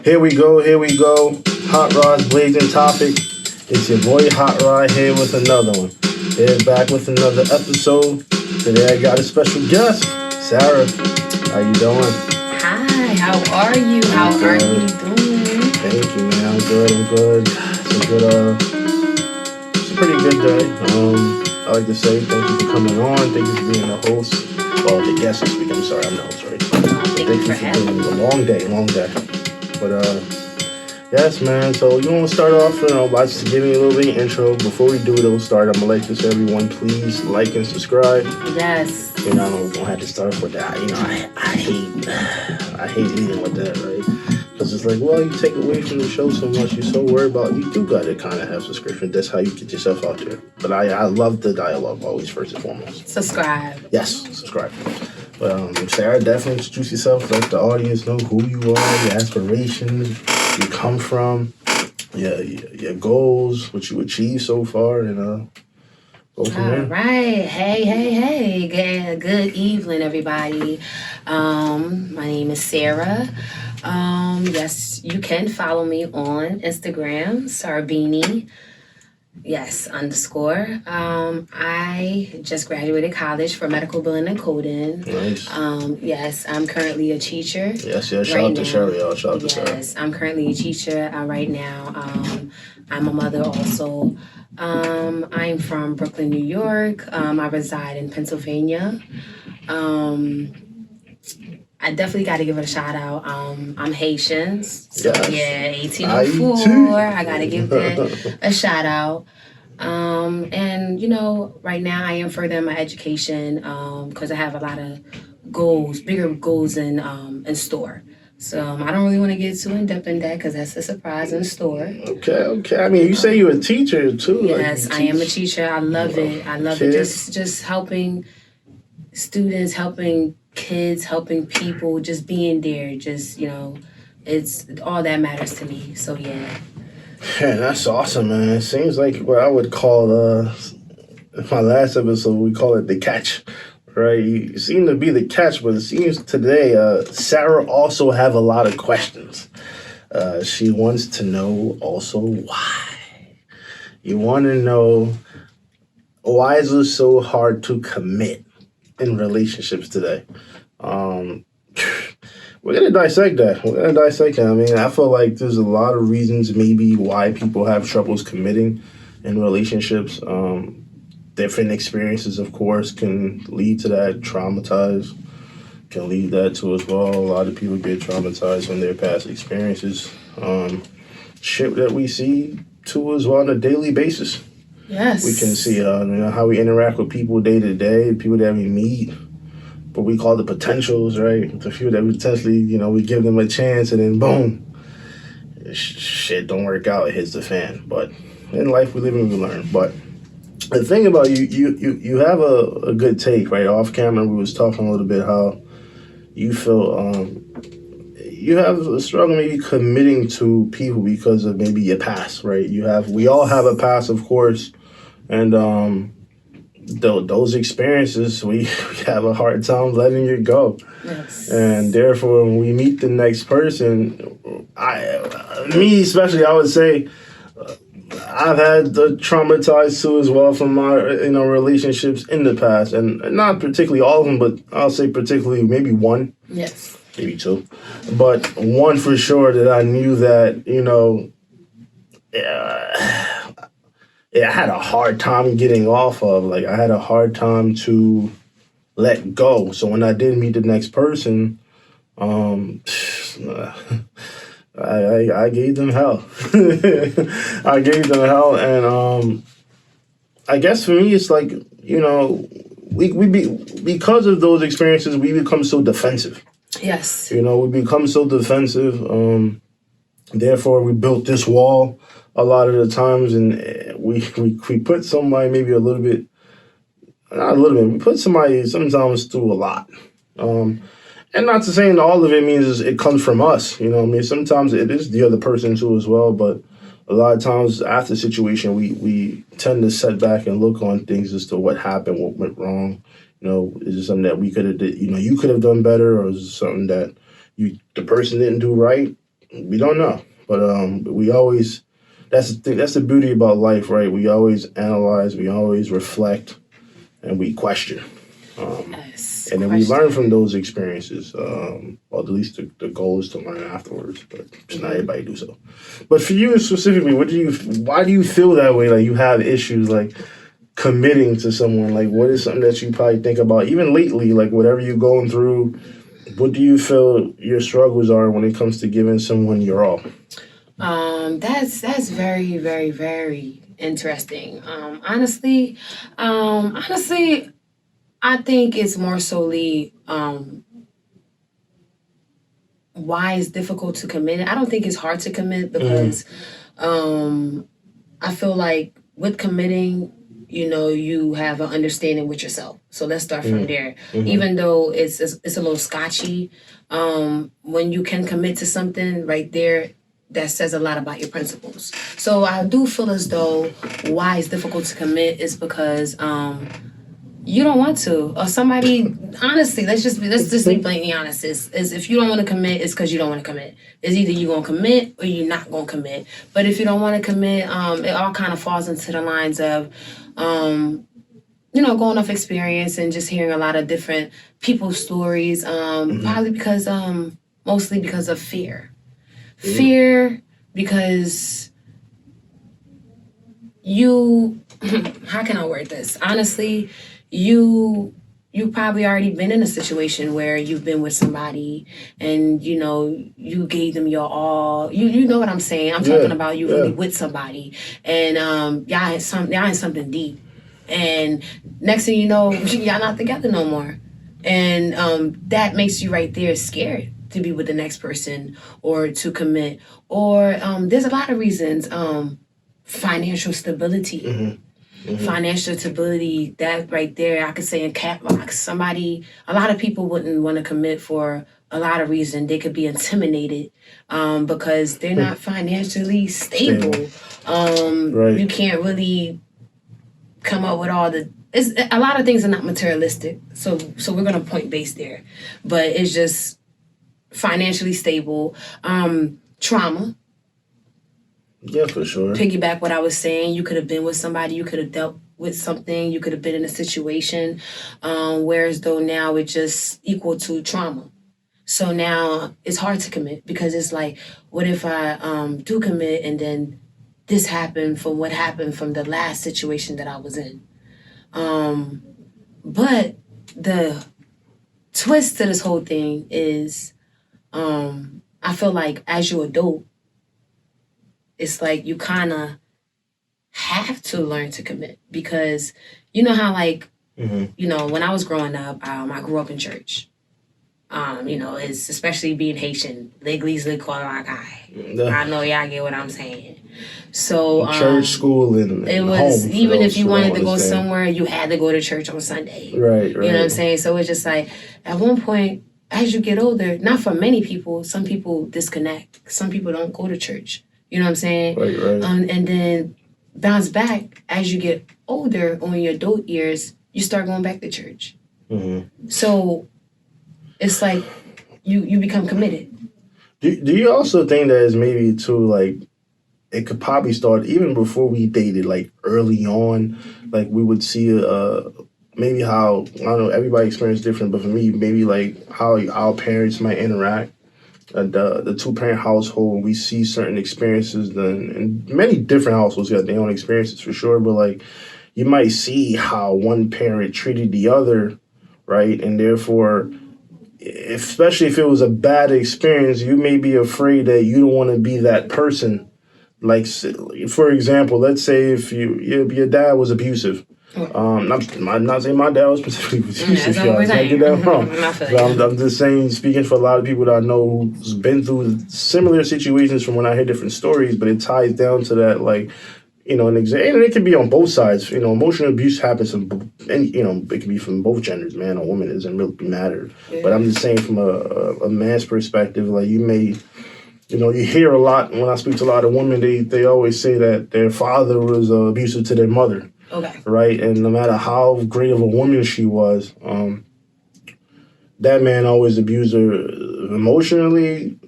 Here we go. Hot Rod's blazing topic. It's your boy Hot Rod here with another one. Here back with another episode. Today I got a special guest, Sarah. How you doing? Hi, how are you? How are you doing? Thank you, man. I'm good. It's a pretty good day. I like to say thank you for coming on. Thank you for being the host. Well, the guest this week. I'm sorry, I'm the host, right? Thank you for having me. A long day. But yes, man. So you want to start off, by just giving me a little bit of intro. Before we do it, start. I'm gonna like to say, everyone, please like and subscribe. Yes. I'm gonna have to start with that. I hate leading with that, right? Because it's like, well, you take away from the show so much. You're so worried about. You do gotta kind of have subscription. That's how you get yourself out there. But I love the dialogue always first and foremost. Subscribe. Yes, subscribe. But Sarah, definitely introduce yourself. Let the audience know who you are, your aspirations, you come from, your goals, what you achieved so far, and go from there. All right. Hey. Good evening, everybody. My name is Sarah. Yes, you can follow me on Instagram, Sarbini. Yes, _. I just graduated college for medical billing and coding. Nice. Yes, I'm currently a teacher. Yes. Shout out to Sherry, y'all. Shout out to Sarah. Yes, I'm currently a teacher right now. I'm a mother also. I'm from Brooklyn, New York. I reside in Pennsylvania. I definitely got to give it a shout out. I'm Haitian. So yes. 1804. I got to give that a shout out. And right now I am furthering my education because I have a lot of goals, bigger goals in store. So I don't really want to get too in depth in that because that's a surprise in store. Okay. I mean, you say you're a teacher too. Yes, I am a teacher. I love it. I love it. Just helping students, helping kids, helping people, just being there, it's all that matters to me. So yeah, that's awesome, man. It seems like what I would call my last episode, we call it the catch, right? You seem to be the catch, but it seems today Sarah also have a lot of questions. She wants to know also why. You want to know, why is it so hard to commit in relationships today? We're gonna dissect that. I mean, I feel like there's a lot of reasons maybe why people have troubles committing in relationships. Different experiences, of course, can lead to that. Traumatized can lead that to as well. A lot of people get traumatized from their past experiences. Shit that we see too as well on a daily basis. Yes, we can see how we interact with people day to day, people that we meet. What we call the potentials, right? The few that we potentially, we give them a chance and then boom, shit don't work out, it hits the fan. But in life we live and we learn. But the thing about you have a good take, right? Off camera we was talking a little bit how you feel you have a struggle maybe committing to people because of maybe your past, right? We all have a past, of course, and those experiences, we have a hard time letting it go. Yes. And therefore, when we meet the next person, me especially, I would say, I've had the traumatized too as well from my relationships in the past, and not particularly all of them, but I'll say particularly maybe one. Yes. Maybe two, but one for sure that I knew that I had a hard time getting off of. Like, I had a hard time to let go. So when I did meet the next person, I gave them hell. And I guess for me, it's like, because of those experiences, we become so defensive. Yes. We become so defensive. Therefore, we built this wall a lot of the times, and we put somebody maybe a little bit, not a little bit, we put somebody sometimes through a lot. And not to say all of it means it comes from us, sometimes it is the other person too as well, but a lot of times after the situation, we tend to sit back and look on things as to what happened, what went wrong. Is it something that we could have, you could have done better, or is it something that the person didn't do right? We don't know, but we always. That's the thing. That's the beauty about life, right? We always analyze, we always reflect, and we question. Um, Yes. and then we learn from those experiences. Well, at least the goal is to learn afterwards, but just not everybody do so. But for you specifically, why do you feel that way? Like you have issues like committing to someone. Like what is something that you probably think about even lately? Like whatever you're going through, what do you feel your struggles are when it comes to giving someone your all? That's very, very, very interesting. Honestly, I think it's more solely why it's difficult to commit. I don't think it's hard to commit because I feel like with committing, you have an understanding with yourself. So let's start from there. Even though it's a little scotchy, when you can commit to something right there, that says a lot about your principles. So I do feel as though why it's difficult to commit is because you don't want to, or somebody. Honestly, let's just be blatantly honest. Is if you don't want to commit, it's because you don't want to commit. It's either you're gonna commit or you're not gonna commit. But if you don't want to commit, it all kind of falls into the lines of, going off experience and just hearing a lot of different people's stories. Probably because, mostly because of fear. Fear because you. How can I word this? Honestly, you probably already been in a situation where you've been with somebody and you gave them your all. You know what I'm saying? I'm talking about you really with somebody and y'all in something deep, and next thing you know y'all not together no more, and that makes you right there scared to be with the next person or to commit, or there's a lot of reasons. Financial stability. Financial stability, that right there, I could say in cap locks. A lot of people wouldn't want to commit for a lot of reasons. They could be intimidated because they're not financially stable. Right. You can't really come up with a lot of things are not materialistic. So we're gonna point base there, but it's just financially stable. Trauma. Yeah, for sure. Piggyback what I was saying. You could have been with somebody. You could have dealt with something. You could have been in a situation. Whereas though now it just equal to trauma. So now it's hard to commit because it's like, what if I do commit and then this happened from what happened from the last situation that I was in. But the twist to this whole thing is I feel like as you adult, it's like you kind of have to learn to commit because you know how when I was growing up, I grew up in church. It's especially being Haitian, l'église l'école la guy. I know y'all get what I'm saying. So church, school, and it was home even if you wanted to go understand. somewhere, you had to go to church on Sunday. Right. You know what I'm saying? So it's just like at one point, as you get older, not for many people, some people disconnect. Some people don't go to church. You know what I'm saying? Right. And then bounce back as you get older on your adult years, you start going back to church. So it's like you become committed. Do you also think that is maybe too like it could probably start even before we dated, like early on, like we would see maybe how I don't know, everybody experience different, but for me maybe like how our parents might interact. The two-parent household, we see certain experiences, and many different households got their own experiences for sure, but like you might see how one parent treated the other, right? And therefore, especially if it was a bad experience, you may be afraid that you don't want to be that person. Like, for example, let's say if your dad was abusive. I'm not saying my dad was specifically abusive. I get that wrong. But I'm just saying, speaking for a lot of people that I know who's been through similar situations from when I hear different stories, but it ties down to that, like, an example, and it can be on both sides. Emotional abuse happens from, and it can be from both genders, man or woman. It doesn't really matter. Yeah. But I'm just saying, from a man's perspective, like you may, you hear a lot when I speak to a lot of women. They always say that their father was abusive to their mother. Okay. Right, and no matter how great of a woman she was, that man always abused her emotionally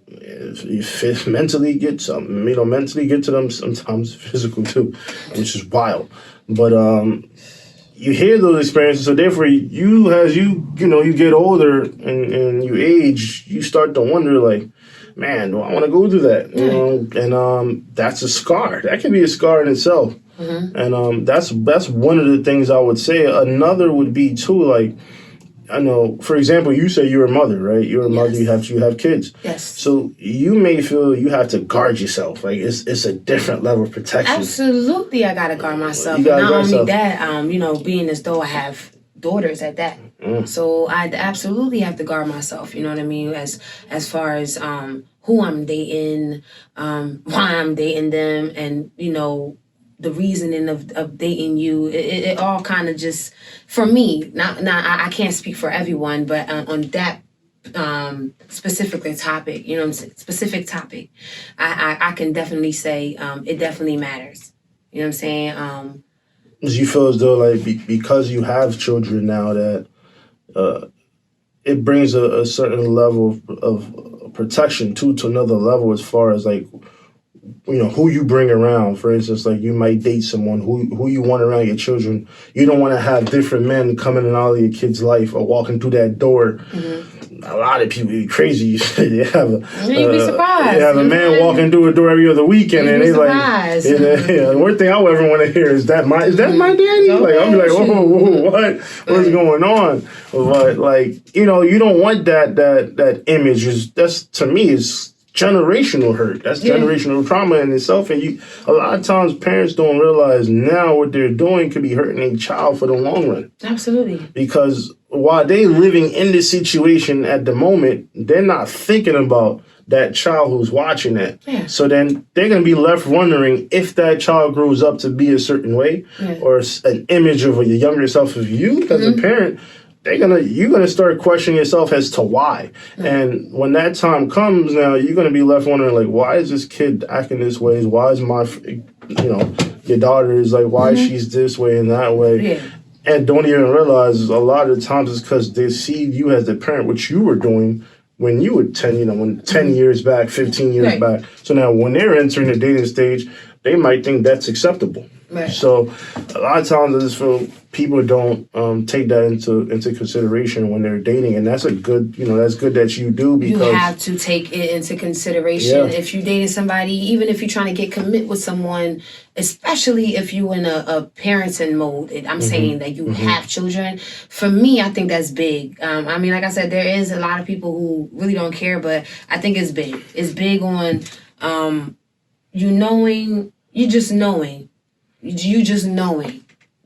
mentally get some, mentally get to them, sometimes physical too, which is wild. But you hear those experiences, so therefore you, as you get older and you age, you start to wonder, like, man, do I want to go through that? You know, and that's a scar. That can be a scar in itself. And that's one of the things I would say. Another would be too, like, I know, for example, you say you're a mother, right? You're a mother, you have kids. Yes. So you may feel you have to guard yourself. Like, it's a different level of protection. Absolutely, I gotta guard myself. You gotta Not guard only yourself. that, being as though I have daughters at that. So I absolutely have to guard myself, you know what I mean? As far as who I'm dating, why I'm dating them, and the reasoning of dating you. It all kind of just, for me, I can't speak for everyone, but on that specific topic, specific topic, I can definitely say it definitely matters. You know what I'm saying? You feel as though, like, because you have children now, that it brings a certain level of protection to another level, as far as, like, who you bring around. For instance, like, you might date someone who you want around your children. You don't want to have different men coming in and out of your kid's life or walking through that door. A lot of people be crazy. You'd be surprised. They have a man walking through a door every other weekend, and they like, the worst thing I would ever want to hear is that my daddy? Like, I'll be like, whoa, what's going on? But, like, you don't want that image. That's, to me, is generational hurt. That's generational trauma in itself. And a lot of times parents don't realize now what they're doing could be hurting a child for the long run. Absolutely. Because while they're living in this situation at the moment, they're not thinking about that child who's watching that. Yeah. So then they're going to be left wondering if that child grows up to be a certain way, or an image of a younger self of you as a parent. You're gonna start questioning yourself as to why. And when that time comes, now you're gonna be left wondering, like, why is this kid acting this way? Why is your daughter is like, why she's this way and that way? And don't even realize a lot of the times it's because they see you as the parent, what you were doing when you were 10, 10 years back, 15 years back. So now when they're entering the dating stage, they might think that's acceptable. Right. So a lot of times I just feel people don't take that into consideration when they're dating, and that's a good, that's good that you do, because you have to take it into consideration if you're dating somebody, even if you're trying to commit with someone, especially if you're in a parenting mode. I'm saying that you have children. For me, I think that's big. I mean, like I said, there is a lot of people who really don't care, but I think it's big. It's big on you just knowing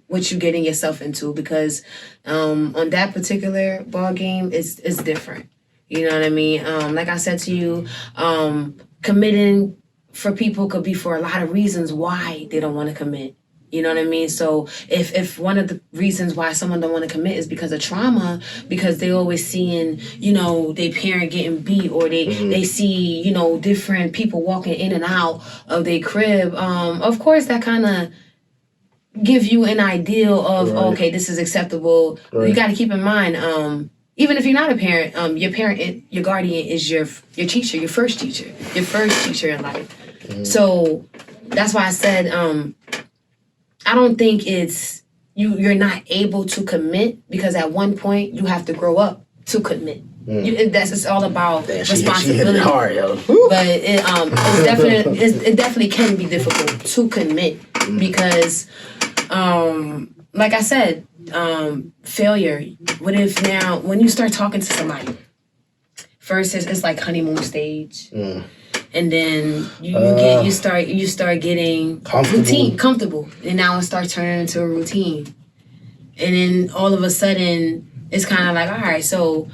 what you're getting yourself into, because on that particular ball game, it's different. You know what I mean? Like I said to you, committing for people could be for a lot of reasons why they don't want to commit. You know what I mean? So if one of the reasons why someone don't want to commit is because of trauma, because they always seeing, their parent getting beat, or they see, different people walking in and out of their crib, of course that kind of give you an ideal of, okay, this is acceptable. You got to keep in mind, even if you're not a parent, your guardian is your teacher, your first teacher in life. So that's why I said, I don't think it's you're not able to commit, because at one point you have to grow up to commit. That's just all about responsibility. She hit it hard, yo. But it definitely can be difficult to commit, because, like I said, failure. What if now when you start talking to somebody, first it's like honeymoon stage. And then you start getting comfortable, and now it starts turning into a routine, and then all of a sudden it's kind of like, all right, so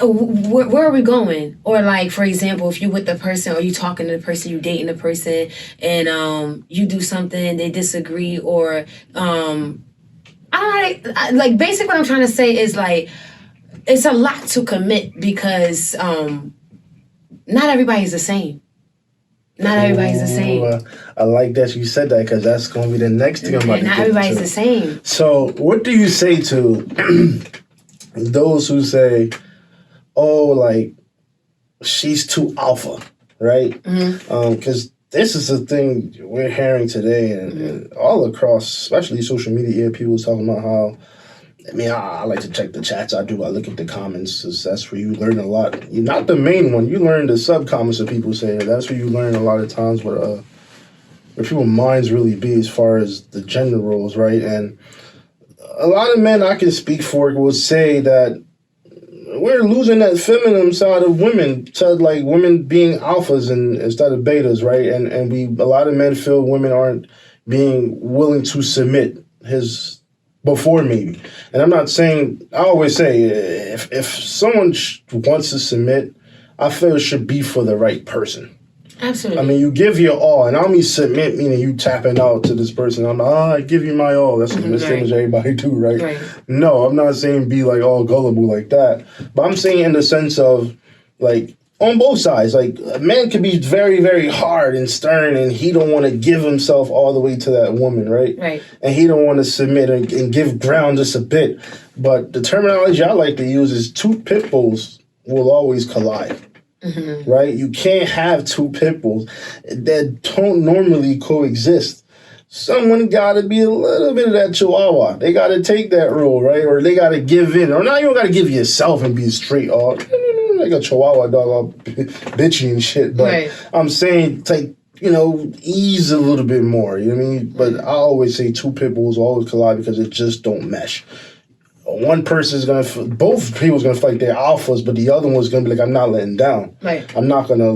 where are we going? Or like, for example, if you with the person, or you talking to the person, you dating the person, and you do something, they disagree, or I don't know, like basically what I'm trying to say is, like, it's a lot to commit, because not everybody's the same. Not everybody's the same. I like that you said that, because that's going to be the next thing I'm about to get Not everybody's the same. So what do you say to those who say, oh, like, she's too alpha, right? Because this is the thing we're hearing today, and all across, especially social media, people talking about how. I mean, I like to check the chats. I do. I look at the comments. 'Cause that's where you learn a lot. You're not the main one. You learn the sub comments that people say. That's where you learn a lot of times where people's minds really be as far as the gender roles, right? And a lot of men I can speak for will say that we're losing that feminine side of women to like women being alphas and instead of betas, right? And a lot of men feel women aren't being willing to submit his before maybe. And I'm not saying, I always say if someone wants to submit, I feel it should be for the right person. Absolutely. I mean, you give your all, and I don't mean submit, meaning you tapping out to this person. I'm like, I give you my all. That's what mistakes everybody do, right? No, I'm not saying be like all gullible like that. But I'm saying in the sense of, like, on both sides. Like, a man could be very, very hard and stern, and he don't want to give himself all the way to that woman, right? Right. And he don't want to submit and give ground just a bit. But the terminology I like to use is two pit bulls will always collide. Right? You can't have two pit bulls that don't normally coexist. Someone got to be a little bit of that chihuahua. They got to take that role, right? Or they got to give in. Or not, you don't got to give yourself and be straight all like a chihuahua dog all bitchy and shit. But I'm saying, like, ease a little bit more. You know what I mean? But I always say two pit bulls always collide because it just don't mesh. One person's both people's gonna fight their alphas, but the other one's gonna be like, I'm not letting down. Right. I'm not gonna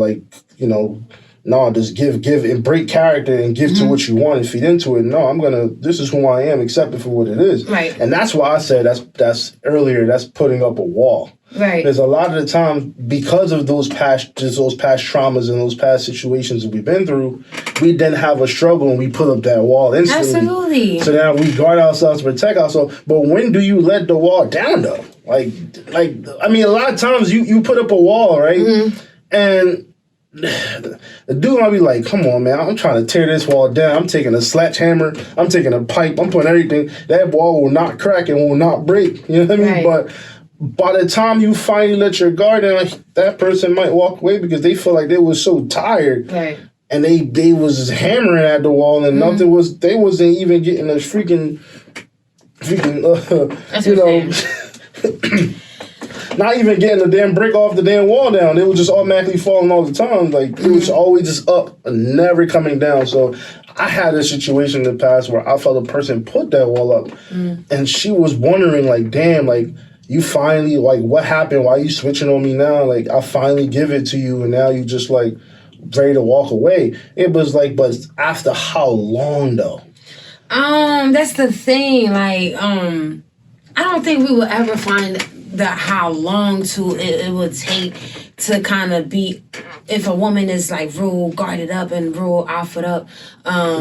just give and break character and give to what you want and feed into it. No, this is who I am, accept it for what it is. Right. And that's why I said that's earlier, that's putting up a wall. Right. Because a lot of the time, because of those past traumas and those past situations that we've been through, we then have a struggle and we put up that wall instantly. Absolutely. So now we guard ourselves to protect ourselves. But when do you let the wall down, though? Like I mean, a lot of times you put up a wall, right? And the dude might be like, come on, man, I'm trying to tear this wall down. I'm taking a sledgehammer. I'm taking a pipe. I'm putting everything. That wall will not crack and will not break. You know what I mean? Right. But by the time you finally let your guard down, that person might walk away because they feel like they was so tired. Right. And they was hammering at the wall and they wasn't even getting a freaking not even getting the damn brick off the damn wall down. They were just automatically falling all the time. Like, it was always just up and never coming down. So I had a situation in the past where I felt a person put that wall up and she was wondering, like, damn, like, you finally, like, what happened? Why are you switching on me now? Like, I finally give it to you and now you just, like, ready to walk away. It was like, but after how long, though? That's the thing. Like, I don't think we will ever find how long it would take to kind of be, if a woman is like real guarded up and real alpha up.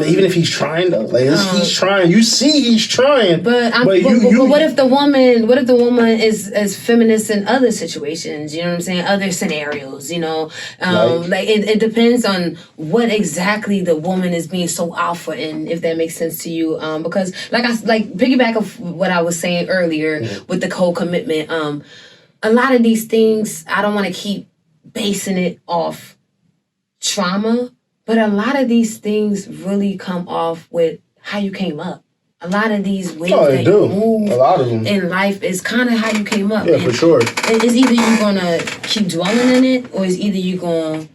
Even if he's trying though, like he's trying. You see, he's trying. But what if the woman? What if the woman is feminist in other situations? You know what I'm saying? Other scenarios. Like it depends on what exactly the woman is being so alpha in. If that makes sense to you, because like piggyback of what I was saying earlier with the whole commitment. A lot of these things I don't want to keep basing it off trauma. But a lot of these things really come off with how you came up. A lot of these ways that you move a lot of them in life is kind of how you came up. Yeah, and for sure. It's either you're going to keep dwelling in it or it's either you're going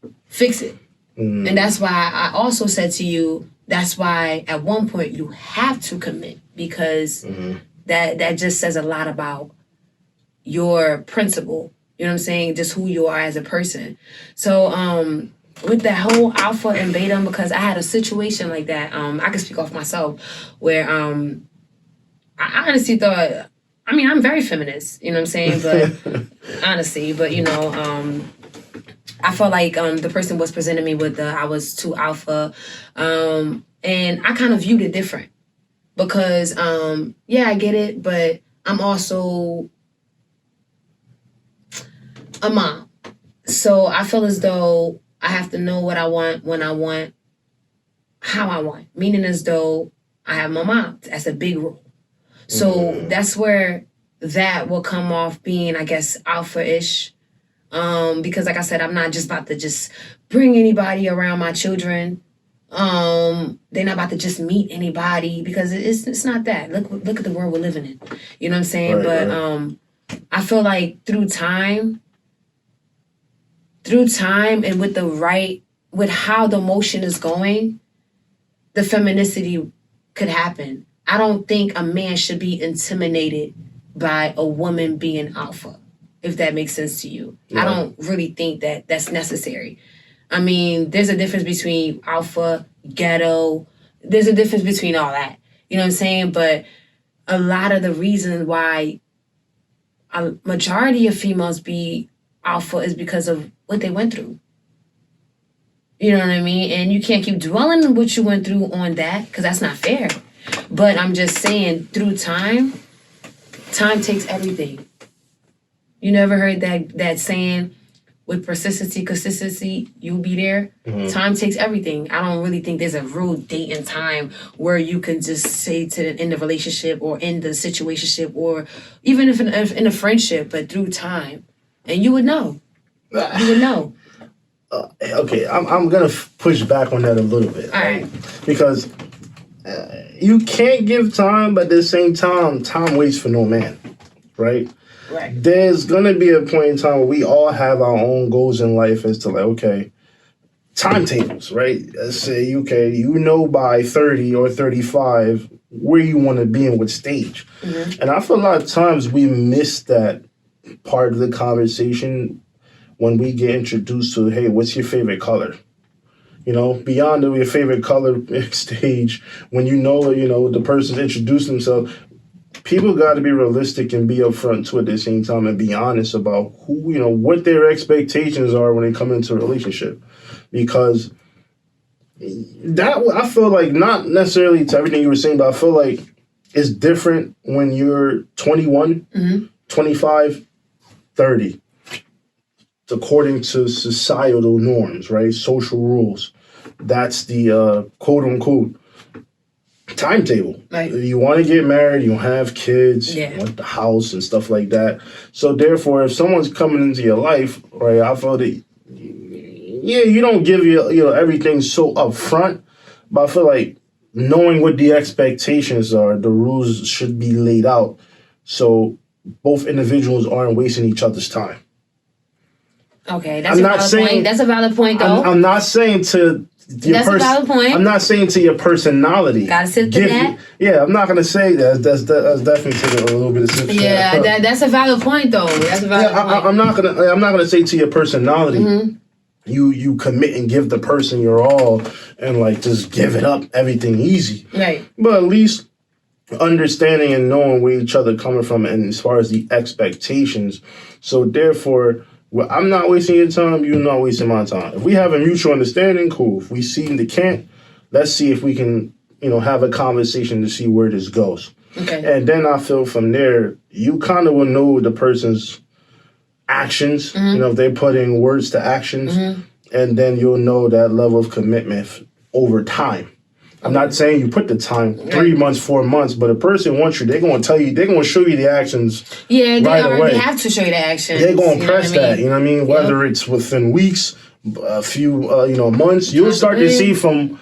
to fix it. And that's why I also said to you, that's why at one point you have to commit because that just says a lot about your principle. You know what I'm saying? Just who you are as a person. So, with that whole alpha and beta, because I had a situation like that, I can speak off myself, where I honestly thought, I mean, I'm very feminist, you know what I'm saying? But honestly, I felt like the person was presenting me with I was too alpha, and I kind of viewed it different because, yeah, I get it, but I'm also a mom. So I feel as though I have to know what I want, when I want, how I want. Meaning as though I have my mom. That's a big role. So that's where that will come off being, I guess, alpha-ish. Because like I said, I'm not just about to just bring anybody around my children. They're not about to just meet anybody because it's not that. Look at the world we're living in. You know what I'm saying? Right, But right. I feel like through time and with how the motion is going, the femininity could happen. I don't think a man should be intimidated by a woman being alpha, if that makes sense to you. Yeah. I don't really think that that's necessary. I mean, there's a difference between alpha, ghetto. There's a difference between all that. You know what I'm saying? But a lot of the reason why a majority of females be alpha is because of what they went through. You know what I mean? And you can't keep dwelling on what you went through on that because that's not fair. But I'm just saying, through time takes everything. You never heard that saying, with consistency, you'll be there. Mm-hmm. Time takes everything. I don't really think there's a real date and time where you can just say to end the relationship or end the situationship or even if in a friendship, but through time. And you would know. You would know. Okay, I'm gonna push back on that a little bit, right? Because you can't give time, but at the same time waits for no man, right? Right. There's gonna be a point in time where we all have our own goals in life as to like, okay, timetables, right? Let's say, okay, you know by 30 or 35 where you want to be in what stage. Mm-hmm. And I feel a lot of times we miss that part of the conversation when we get introduced to, hey, what's your favorite color? You know, beyond your favorite color stage, when you know, the person's introduced themselves, people got to be realistic and be upfront too at the same time and be honest about who, what their expectations are when they come into a relationship. Because that, I feel like, not necessarily to everything you were saying, but I feel like it's different when you're 21, mm-hmm. 25, 30. According to societal norms, right? Social rules. That's the quote unquote timetable. Right. You want to get married, you have kids, you want the house and stuff like that. So therefore, if someone's coming into your life, right, I feel that, you don't give everything so upfront, but I feel like knowing what the expectations are, the rules should be laid out so both individuals aren't wasting each other's time. Okay, that's a valid point. That's a valid point, though. I'm not saying to your That's a valid point. I'm not saying to your personality. Gotta sit to that. Yeah, I'm not gonna say that. That's definitely taking a little bit of sit. Yeah, that's a valid point, though. That's a valid point. I'm not gonna say to your personality. Mm-hmm. You commit and give the person your all and like just give it up, everything easy. Right. But at least understanding and knowing where each other coming from and as far as the expectations. So therefore, well, I'm not wasting your time, you're not wasting my time. If we have a mutual understanding, cool. If we see in the can't, let's see if we can, have a conversation to see where this goes. Okay. And then I feel from there, you kind of will know the person's actions, mm-hmm. If they're putting words to actions, mm-hmm. and then you'll know that level of commitment over time. I'm not saying you put the time, 3 months, 4 months, but a person wants you, they're going to tell you, they're going to show you the actions. Yeah, they right already away. Have to show you the actions. They're going to press that, you know what I mean? Whether it's within weeks, a few, months, you'll start to see from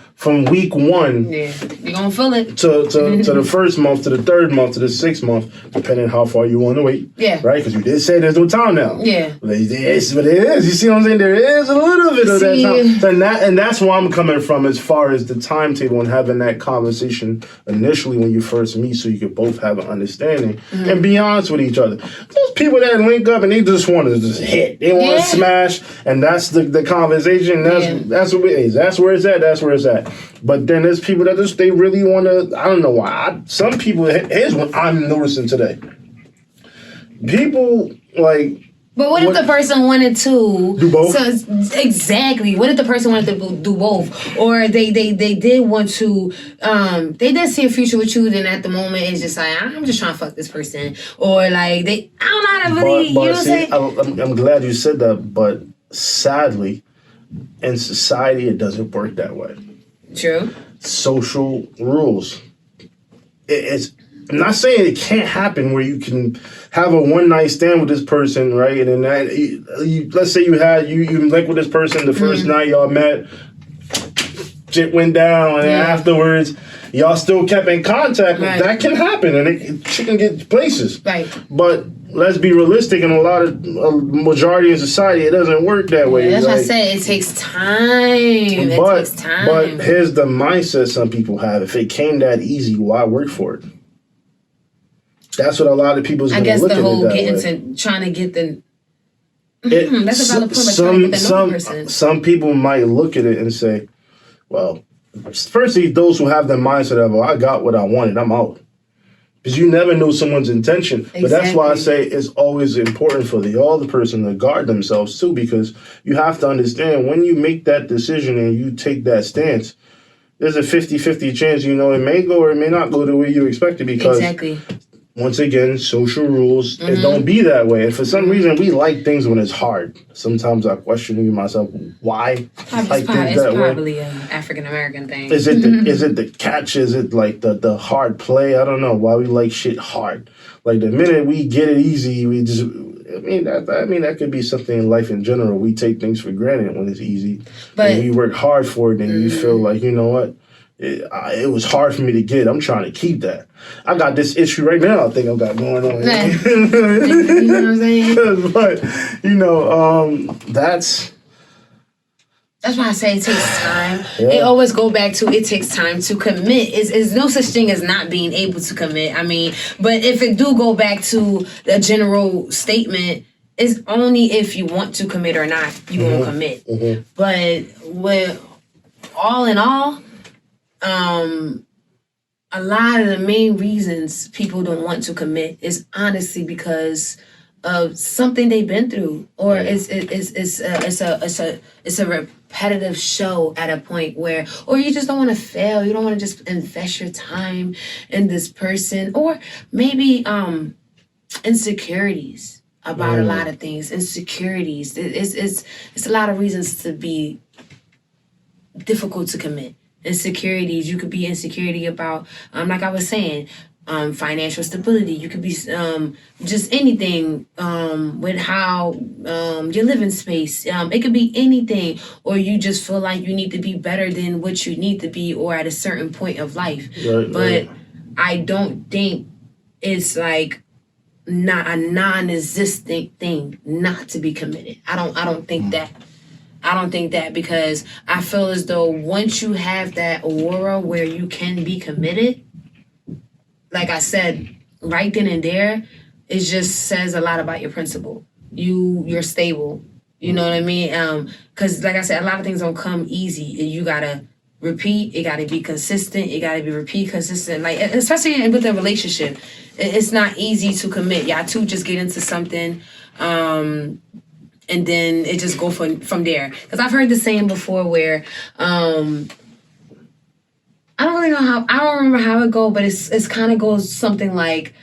week one. Yeah, you're going to feel it. To the first month, to the third month, to the 6th month, depending on how far you want to wait. Yeah. Right? Because you did say there's no time now. Yeah. But it is. You see what I'm saying? There is a little bit of that time. And that's where I'm coming from as far as the timetable and having that conversation initially when you first meet so you can both have an understanding mm-hmm. and be honest with each other. There's people that link up and they just want to just hit. They want to smash, and that's the conversation. That's what it is. That's where it's at. That's where it's at. But then there's people that they really want to, I don't know why. Some people, here's what I'm noticing today. People, like... But what if the person wanted to... Do both? So, exactly. What if the person wanted to do both? Or they did want to... they did see a future with you, then at the moment it's just like, I'm just trying to fuck this person. Or like, I don't know how to really... But you know what I'm saying? I'm glad you said that, but sadly, in society, it doesn't work that way. True. Social rules. It's I'm not saying it can't happen where you can have a one night stand with this person, right? And then let's say you like with this person the first night y'all met, shit went down, and afterwards y'all still kept in contact. Right. That can happen, and shit can get places. Right. But let's be realistic. In a majority of society, it doesn't work that way. That's what I say. It takes time. It takes time. But here's the mindset some people have: if it came that easy, why work for it? That's what a lot of people's. I guess the whole trying to get the. That's a valid point. But trying to get the new person. Some people might look at it and say, "Well, firstly, those who have the mindset of, I got what I wanted, I'm out." Because you never know someone's intention. Exactly. But that's why I say it's always important for the other person to guard themselves too, because you have to understand when you make that decision and you take that stance, there's a 50-50 chance, it may go or it may not go the way you expect it, because once again, social rules, it don't be that way. And for some reason, we like things when it's hard. Sometimes I question myself, why I like things that way? It's probably an African-American thing. Is it the catch? Is it like the hard play? I don't know why we like shit hard. Like the minute we get it easy, we just... that could be something in life in general. We take things for granted when it's easy. But when you work hard for it, and you feel like, you know what? It was hard for me to get. I'm trying to keep that. I got this issue right now I think I've got going on. You know what I'm saying? But, that's why I say it takes time. Yeah. It always go back to it takes time to commit. It's no such thing as not being able to commit. I mean, but if it do go back to the general statement, it's only if you want to commit or not, you won't commit. Mm-hmm. But with all in all, a lot of the main reasons people don't want to commit is honestly because of something they've been through, or it's a repetitive show at a point where, or you just don't want to fail. You don't want to just invest your time in this person, or maybe insecurities about a lot of things. Insecurities. It's a lot of reasons to be difficult to commit. Insecurities. You could be insecurity about, like I was saying, financial stability. You could be just anything with how your living space. It could be anything, or you just feel like you need to be better than what you need to be, or at a certain point of life. But I don't think it's like not a non-existent thing not to be committed. I don't think that. I don't think that, because I feel as though once you have that aura where you can be committed, like I said, right then and there, it just says a lot about your principle. You're stable. You know what I mean? Because like I said, a lot of things don't come easy. You gotta repeat. It gotta be consistent. It gotta be consistent. Like, especially with a relationship, it's not easy to commit. Y'all two just get into something. And then it just go from there. Because I've heard the saying before where, I don't really know how, I don't remember how it go, but it's kind of goes something like,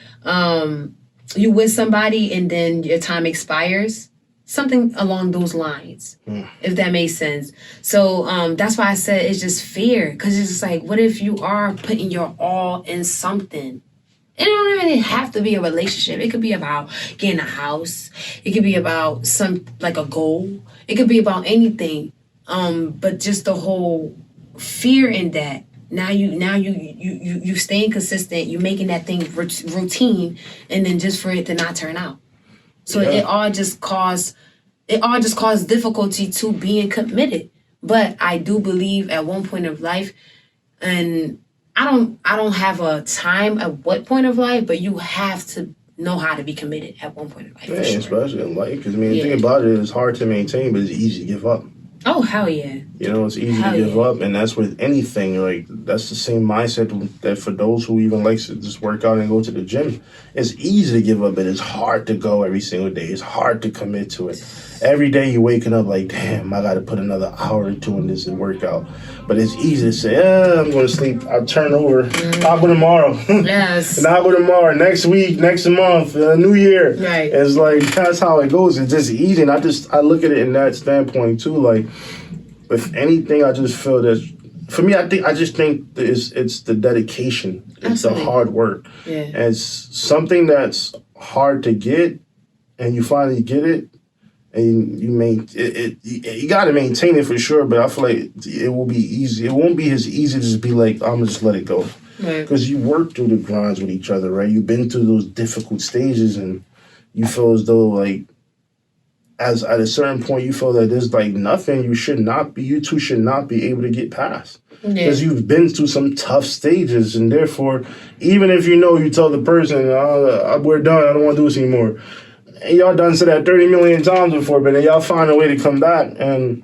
you with somebody and then your time expires. Something along those lines, if that makes sense. So that's why I said it's just fear. Because it's just like, what if you are putting your all in something? It don't even have to be a relationship. It could be about getting a house. It could be about like a goal. It could be about anything. But just the whole fear in that. Now you staying consistent. You're making that thing routine, and then just for it to not turn out. So it all just caused difficulty to being committed. But I do believe at one point of life, and I don't have a time at what point of life, but you have to know how to be committed at one point of life. Yeah, especially in life. Because, the thing about it is hard to maintain, but it's easy to give up. Oh, hell yeah. It's easy to give up, and that's with anything. Like, that's the same mindset that for those who even like to just work out and go to the gym. It's easy to give up, but it's hard to go every single day. It's hard to commit to it. Every day you're waking up like, damn, I got to put another hour or two in this workout. But it's easy to say, I'm going to sleep. I'll turn over. I'll go tomorrow. Yes. And I'll go tomorrow, next week, next month, New Year. Right. It's like, that's how it goes. It's just easy. And I look at it in that standpoint too. Like, with anything, I just feel that for me, I just think it's the dedication. It's Absolutely. the hard work. Yeah. And it's something that's hard to get, and you finally get it, and you got to maintain it for sure. But I feel like it will be easy. It won't be as easy to just be like, I'm gonna just let it go, because you work through the grinds with each other, right? You've been through those difficult stages, and you feel as though like, as at a certain point, you feel that there's like nothing you two should not be able to get past, because you've been through some tough stages, and therefore, even if you tell the person, we're done, I don't want to do this anymore, and y'all done said that 30 million times before, but then y'all find a way to come back, and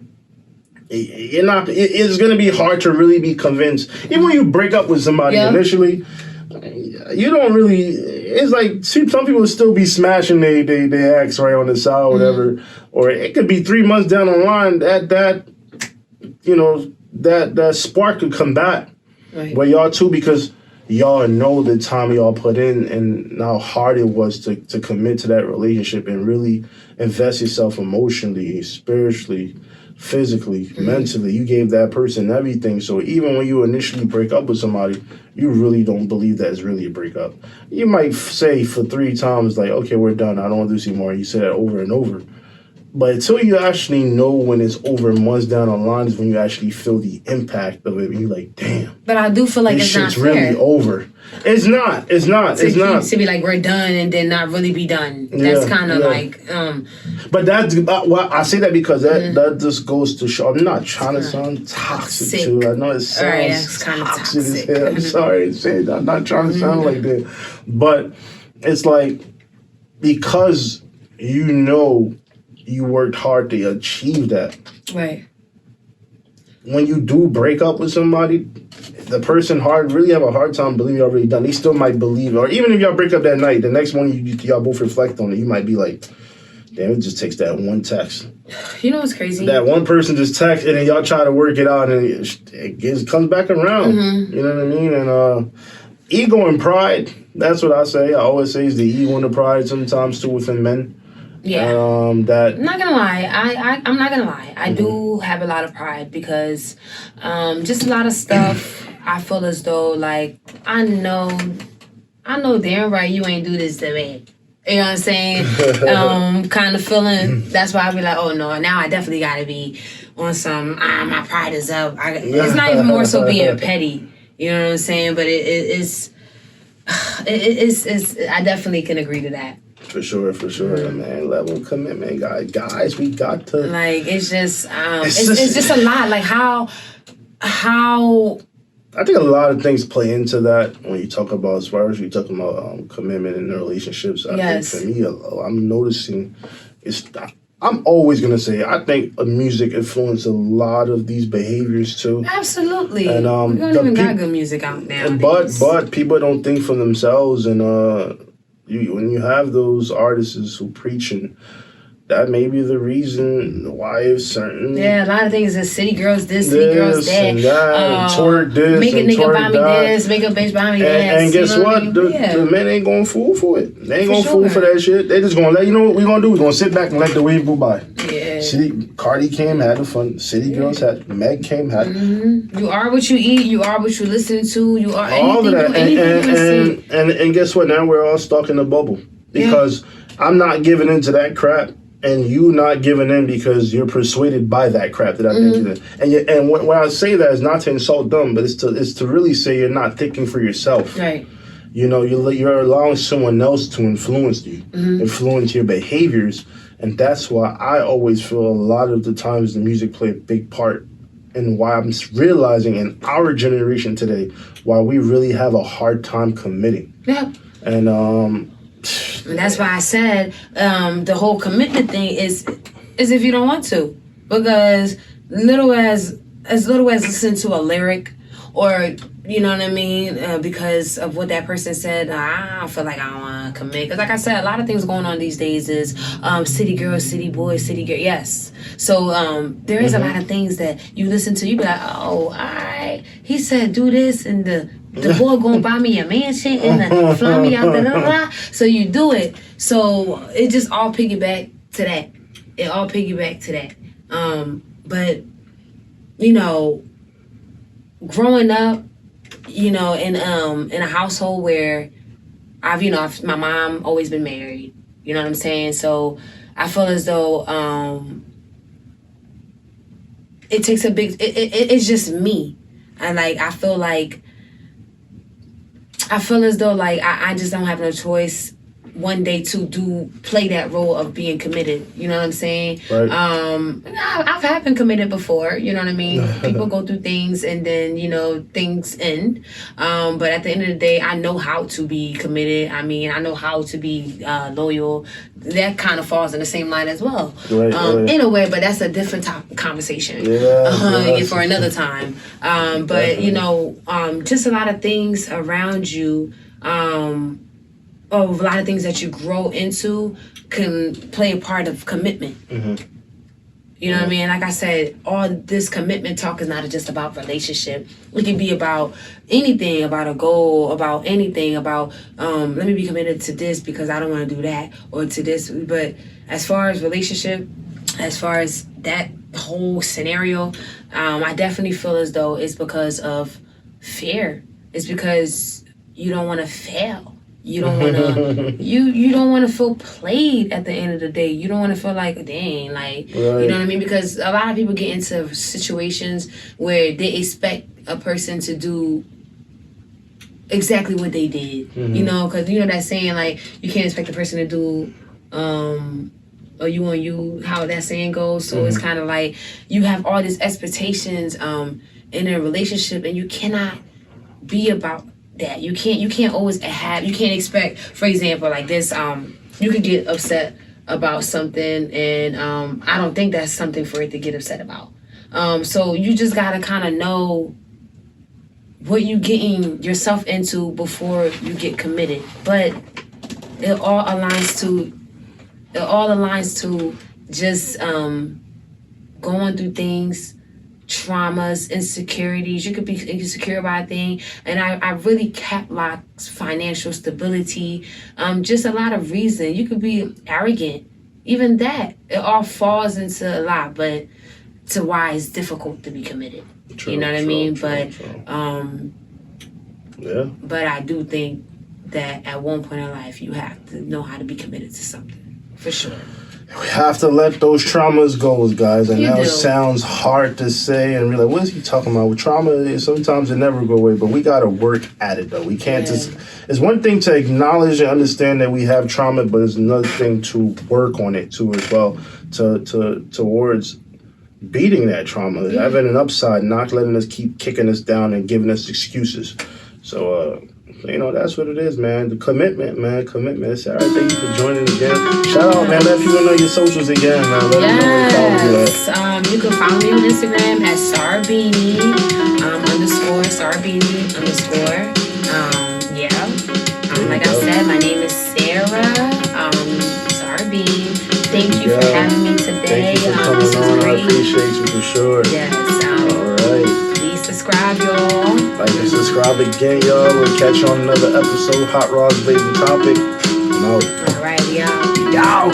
you're not. It's gonna be hard to really be convinced, even when you break up with somebody initially. You don't really. It's like, see, some people still be smashing they ex right on the side or whatever, or it could be 3 months down the line that spark could come back, where y'all two, because y'all know the time y'all put in and how hard it was to commit to that relationship and really invest yourself emotionally, spiritually, physically, mentally. You gave that person everything. So even when you initially break up with somebody, you really don't believe that it's really a breakup. You might say for 3 times, like, okay, we're done, I don't want to do this anymore. You say that over and over. But until you actually know when it's over months down the line is when you actually feel the impact of it. And you're like, damn. But I do feel like this it's not shit's fair. really over. It's not. To be like, we're done and then not really be done. That's kind of like... But that's... well, I say that because that just goes to show... I'm not trying to sound toxic too. I know it sounds kind of toxic. I'm sorry to say that. I'm not trying to sound like that. But it's like, because you worked hard to achieve that. Right. When you do break up with somebody, the person really have a hard time believing you're already done. They still might believe it. Or even if y'all break up that night, the next morning y'all both reflect on it, you might be like, damn, it just takes that one text. You know what's crazy? That one person just text, and then y'all try to work it out, and it comes back around. You know what I mean? And ego and pride, that's what I say. I always say is the ego and the pride sometimes too within men. Yeah. I'm not gonna lie. I'm not gonna lie. I do have a lot of pride because just a lot of stuff I feel as though like I know damn right you ain't do this to me. You know what I'm saying? Kind of feeling. That's why I be like, oh no, now I definitely gotta be on some. My pride is up. It's not even more so being petty. You know what I'm saying? But it's. I definitely can agree to that. For sure, man. Level of commitment, guys. We got to like. It's just, it's just a lot. Like how. I think a lot of things play into that when you talk about, as far as you're talking about commitment in relationships. I think for me, I'm noticing I'm always gonna say I think music influenced a lot of these behaviors too. Absolutely. And we don't even got good music out nowadays. But people don't think for themselves, and when you have those artists who preaching, that may be the reason why certain... Yeah, a lot of things is city girls this, city girls that. And twerk this, make a and nigga twerk buy me that. this, make a bitch buy me that. And guess what? The men ain't going to fool for it. They ain't going to fool for that shit. They just going to let you know what we're going to do. We're going to sit back and let the wave go by. Yeah. Cardi came, had the fun. City girls had... Meg came, had... You are what you eat. You are what you listen to. You are all anything, of that. And guess what? Now we're all stuck in the bubble. Because I'm not giving into that crap. And you not giving in because you're persuaded by that crap that I think you in. And when I say that, it's not to insult them, but it's to really say you're not thinking for yourself. Right. You know, you're allowing someone else to influence you, influence your behaviors. And that's why I always feel a lot of the times the music play a big part in why I'm realizing in our generation today, why we really have a hard time committing. Yeah. And that's why I said the whole commitment thing is if you don't want to, because little as listen to a lyric, or you know what I mean, because of what that person said, I don't feel like I want to commit. Because like I said, a lot of things going on these days is city girl, city boy, city girl. Yes, so there is a lot of things that you listen to. You be like, oh, he said do this, and the boy gonna buy me a mansion and fly me out the so you do it. So it just all piggyback to that. It all piggyback to that. But you know, growing up, in a household where my mom always been married. You know what I'm saying? So I feel as though it takes a big. It's just me, and like I feel as though like I just don't have no choice one day to play that role of being committed. You know what I'm saying? Right. I've been committed before. You know what I mean? People go through things and then things end. But at the end of the day, I know how to be committed. I mean, I know how to be loyal. That kind of falls in the same line as well. Right. In a way, but that's a different conversation. For another time. But just a lot of things around you. A lot of things that you grow into can play a part of commitment. Mm-hmm. You know what I mean? Like I said, all this commitment talk is not just about relationship. It can be about anything, about a goal, about anything, about let me be committed to this because I don't want to do that, or to this. But as far as relationship, as far as that whole scenario, I definitely feel as though it's because of fear. It's because you don't want to fail. You don't want to. You don't want to feel played at the end of the day. You don't want to feel like, dang, like you know what I mean? Because a lot of people get into situations where they expect a person to do exactly what they did. Mm-hmm. Because that saying like you can't expect a person to do or you on you, how that saying goes. So it's kind of like you have all these expectations in a relationship, and you cannot be about that. You can't always have, you can't expect, for example, like this, you could get upset about something, and I don't think that's something for it to get upset about. So you just gotta kind of know what you getting yourself into before you get committed. But it all aligns to just going through things, traumas, insecurities. You could be insecure about a thing, and I really catalog financial stability, just a lot of reason. You could be arrogant, even that. It all falls into a lot, but to why it's difficult to be committed. You know what I mean? But but I do think that at one point in life you have to know how to be committed to something, for sure. We have to let those traumas go, guys. And You that do. sounds hard to say, and we're like, what is he talking about? With trauma, sometimes it never go away, but we got to work at it, though. We can't just... It's one thing to acknowledge and understand that we have trauma, but it's another thing to work on it, too, as well, towards beating that trauma, having an upside, not letting us keep kicking us down and giving us excuses. So, that's what it is, man. The commitment, man. Commitment. Sarah, thank you for joining again. Shout out, man. Let people know your socials again, man. Let them know where to follow you at. You can follow me on Instagram at Sarbini _Sarbini _. Like I said, my name is Sarah Sarbini. Thank you for having me today. Thank you for coming on. I appreciate you for sure. Yes. All right. Please subscribe, y'all. Like and subscribe again, y'all. We'll catch you on another episode. Hot Rods, Blazing Topic. I'm out. All right, y'all. Y'all.